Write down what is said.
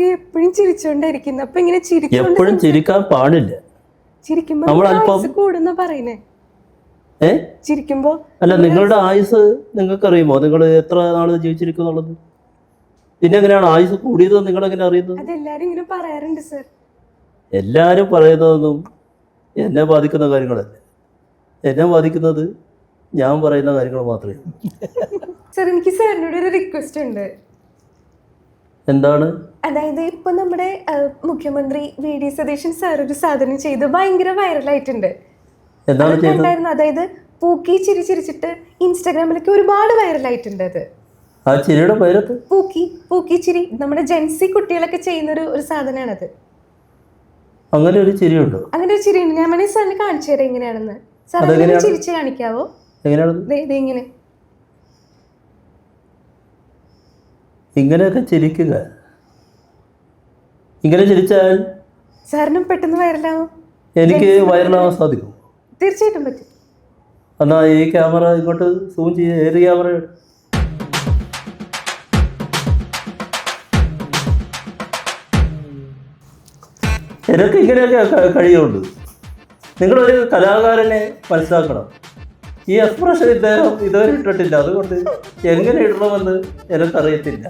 പുള്ളി എപ്പോഴും ചിരിച്ചോണ്ടിരിക്കുന്നു. അപ്പൊ ഇങ്ങനെ എപ്പോഴും ചിരിക്കാൻ പാടില്ല. ചിരിക്കുമ്പോ കൂടുന്ന പറയുന്നേ. ചിരിക്കുമ്പോ അല്ല, നിങ്ങളുടെ ആയുസ് നിങ്ങൾക്ക് അറിയുമോ? നിങ്ങൾ എത്ര നാള് ജീവിച്ചിരിക്കും എന്നുള്ളത്? പിന്നെ എങ്ങനെയാണ് ആയുസ് കൂടിയത് നിങ്ങൾ എങ്ങനെ അറിയുന്നത്? അതെല്ലാരും ഇങ്ങനെ പറയാറുണ്ട് സർ. എല്ലാരും പറയുന്നതൊന്നും എന്നെ ബാധിക്കുന്ന കാര്യങ്ങളല്ല. എന്നെ ബാധിക്കുന്നത് ഞാൻ പറയുന്ന കാര്യങ്ങൾ മാത്രമേ. സർ, എനിക്ക് സാറിനോട് ഒരു റിക്വസ്റ്റ് ഉണ്ട്. എന്താണ്? അതായത് ഇപ്പൊ നമ്മുടെ മുഖ്യമന്ത്രി വി.ഡി. സതീശൻ സാർ ഒരു സാധനം ചെയ്ത് ഭയങ്കര വൈറലായിട്ടുണ്ട്. എന്താണ് ചെയ്തത്? അതായത് പൂക്കി ചിരി ചിരിച്ചിട്ട് ഇൻസ്റ്റാഗ്രാമിലൊക്കെ ഒരുപാട് വൈറലായിട്ടുണ്ട്. അത് ആ ചിരിയുടെ പേരത്ത് പൂക്കി ചിരി, നമ്മുടെ ജെൻസി കുട്ടികളൊക്കെ ചെയ്യുന്ന ഒരു സാധനമാണത്. അങ്ങനെ ഒരു ചിരിയുണ്ടോ? അങ്ങനെ ഒരു ചിരിയുണ്ട്. ഞാൻ വേണമെങ്കിൽ സാറിന് കാണിച്ചു തരാം എങ്ങനെയാണെന്ന്. സാർ ചിരിച്ച് കാണിക്കാവോ? എങ്ങനെയാണ് ഇങ്ങനെ ഇങ്ങനെയൊക്കെ ചിരിക്കുക? ഇങ്ങനെ ചിരിച്ചാൽ സാറിനും പെട്ടെന്ന് വൈറലാവും. എനിക്ക് വൈറലാവാൻ സാധിക്കും? തീർച്ചയായിട്ടും പറ്റും. എന്നാ ഈ ക്യാമറ ഇങ്ങോട്ട് സൂം ചെയ്യുക. ഏത് ക്യാമറ? എനിക്ക് ഇങ്ങനെയൊക്കെ കഴിയുള്ളൂ. നിങ്ങളൊരു കലാകാരനെ മനസ്സിലാക്കണം. ഈ എക്സ്പ്രഷൻ ഇദ്ദേഹം ഇതുവരെ ഇട്ടിട്ടില്ല. അതുകൊണ്ട് എങ്ങനെ ഇടണമെന്ന് എനിക്കറിയത്തില്ല.